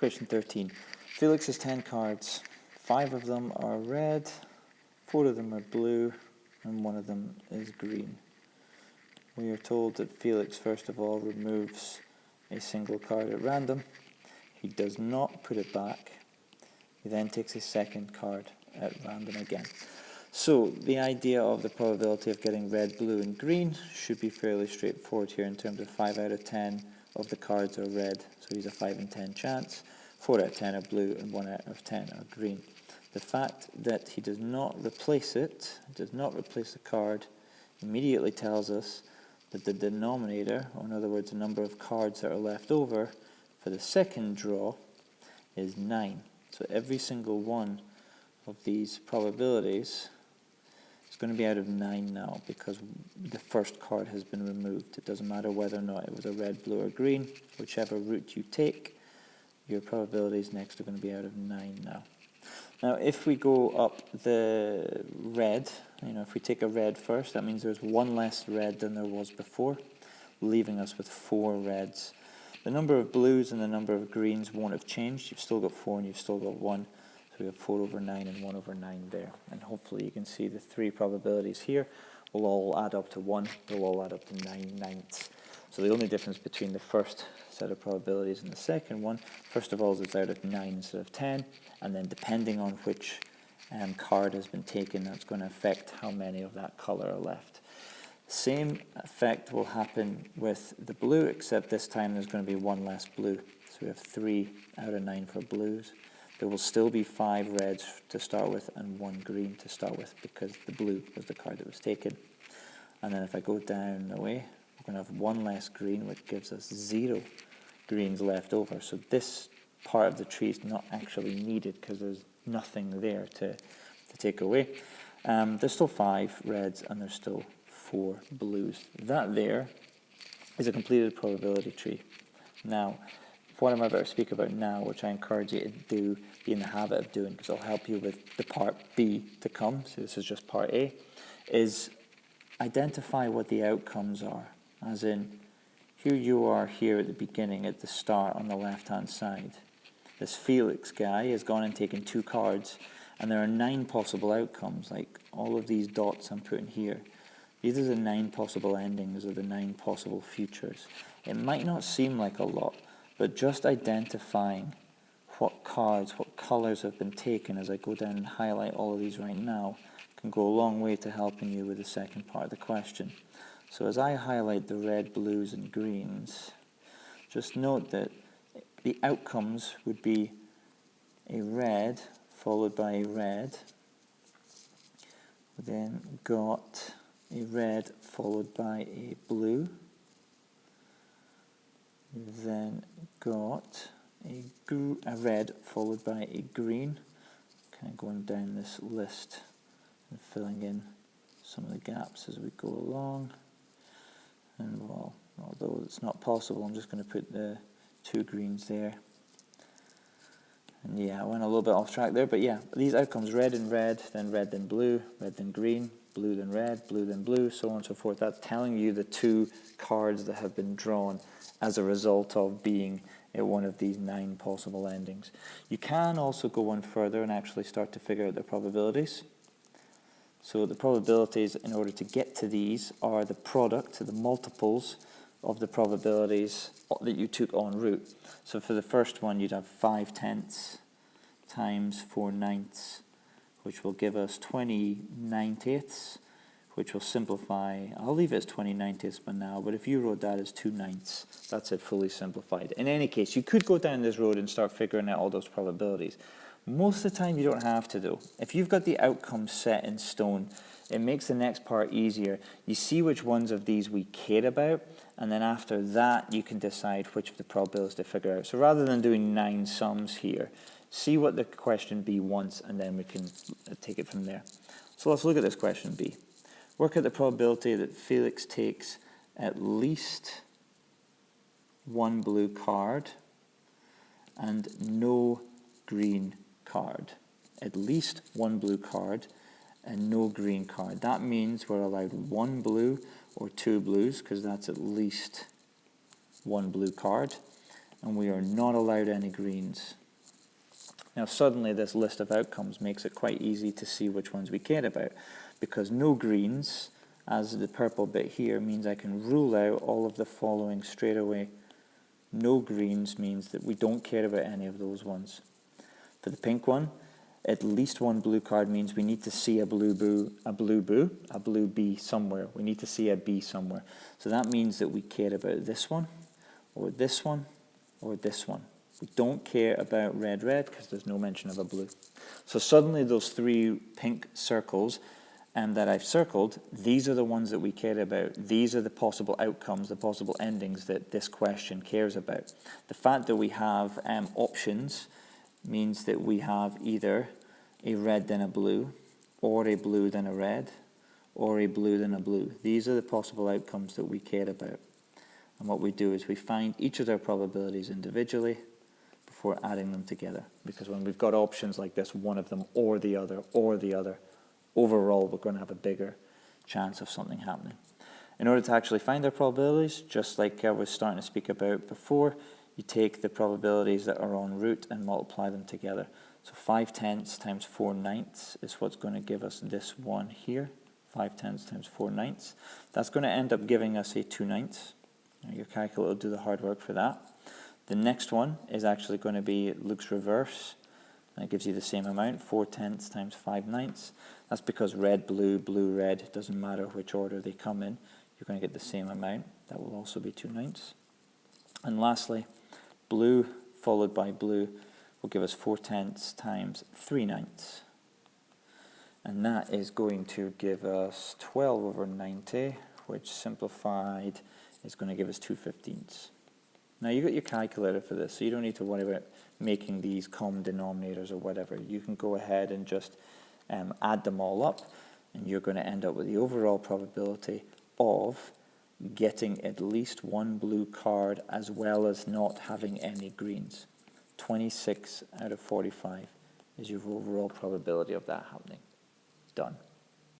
Question 13. Felix has 10 cards. 5 of them are red, 4 of them are blue, and 1 of them is green. We are told that Felix first of all removes a single card at random. He does not put it back. He then takes a second card at random again. So the idea of the probability of getting red, blue, and green should be fairly straightforward here in terms of 5 out of 10 of the cards are red, so he's a 5 in 10 chance. 4 out of 10 are blue and 1 out of 10 are green. The fact that he does not replace it, does not replace the card, immediately tells us that the denominator, or in other words, the number of cards that are left over for the second draw, is 9. So every single one of these probabilities is going to be out of 9 now because the first card has been removed. It doesn't matter whether or not it was a red, blue, or green, whichever route you take, your probabilities next are going to be out of 9 now. Now, if we go up the red, if we take a red first, that means there's 1 less red than there was before, leaving us with 4 reds. The number of blues and the number of greens won't have changed. You've still got 4 and you've still got 1. So we have 4 over 9 and 1 over 9 there. And hopefully you can see the 3 probabilities here will all add up to 1. They'll all add up to 9/9. So the only difference between the first set of probabilities and the second one, first of all, is it's out of 9 instead of 10, and then depending on which card has been taken, that's going to affect how many of that colour are left. Same effect will happen with the blue, except this time there's going to be 1 less blue. So we have 3 out of 9 for blues. There will still be 5 reds to start with and 1 green to start with because the blue was the card that was taken. And then if I go down the way, we're going to have 1 less green, which gives us 0 greens left over. So this part of the tree is not actually needed because there's nothing there to take away. There's still 5 reds and there's still 4 blues. That there is a completed probability tree. Now, what I'm about to speak about now, which I encourage you to be in the habit of doing because it'll help you with the part B to come, so this is just part A, is identify what the outcomes are. As in, here you are here at the beginning, at the start on the left-hand side. This Felix guy has gone and taken 2 cards, and there are 9 possible outcomes, like all of these dots I'm putting here. These are the 9 possible endings or the 9 possible futures. It might not seem like a lot, but just identifying what cards, what colours have been taken as I go down and highlight all of these right now can go a long way to helping you with the second part of the question. So as I highlight the red, blues, and greens, just note that the outcomes would be a red followed by a red. We then got a red followed by a blue. We then got a red followed by a green. Kind of going down this list and filling in some of the gaps as we go along. And well, although it's not possible, I'm just going to put the 2 greens there. And yeah, I went a little bit off track there, but yeah, these outcomes, red and red then blue then green, blue then red, blue then blue, so on and so forth. That's telling you the 2 cards that have been drawn as a result of being one of these 9 possible endings. You can also go one further and actually start to figure out the probabilities. So the probabilities, in order to get to these, are the product, the multiples of the probabilities that you took en route. So for the first one, you'd have 5/10 times 4/9, which will give us 20/90, which will simplify. I'll leave it as 20/90 for now, but if you wrote that as 2/9, that's it fully simplified. In any case, you could go down this road and start figuring out all those probabilities. Most of the time you don't have to though. If you've got the outcome set in stone, it makes the next part easier. You see which ones of these we care about, and then after that you can decide which of the probabilities to figure out. So rather than doing 9 sums here, see what the question B wants and then we can take it from there. So let's look at this question B. Work out the probability that Felix takes at least 1 blue card and no green card. At least 1 blue card and no green card. That means we're allowed 1 blue or 2 blues because that's at least 1 blue card. and we are not allowed any greens. Now suddenly this list of outcomes makes it quite easy to see which ones we care about, because no greens, as the purple bit here, means I can rule out all of the following straight away. No greens means that we don't care about any of those ones. For the pink one, at least one blue card means we need to see a blue bee somewhere. We need to see a bee somewhere. So that means that we care about this one, or this one, or this one. We don't care about red because there's no mention of a blue. So suddenly those three pink circles that I've circled, these are the ones that we care about. These are the possible outcomes, the possible endings that this question cares about. The fact that we have options means that we have either a red then a blue, or a blue then a red, or a blue then a blue. These are the possible outcomes that we care about. And what we do is we find each of their probabilities individually before adding them together. Because when we've got options like this, one of them or the other, overall we're going to have a bigger chance of something happening. In order to actually find their probabilities, just like I was starting to speak about before, you take the probabilities that are en route and multiply them together. So 5/10 times 4/9 is what's going to give us this one here. 5/10 times 4/9. That's going to end up giving us a 2/9. Now your calculator will do the hard work for that. The next one is actually going to be Luke's reverse. And it gives you the same amount, 4/10 times 5/9. That's because red, blue, blue, red, it doesn't matter which order they come in. You're going to get the same amount. That will also be 2/9. And lastly, blue followed by blue will give us 4/10 times 3/9. And that is going to give us 12 over 90, which simplified is going to give us 2/15. Now you've got your calculator for this, so you don't need to worry about making these common denominators or whatever. You can go ahead and just add them all up, and you're going to end up with the overall probability of getting at least one blue card as well as not having any greens. 26 out of 45 is your overall probability of that happening. Done.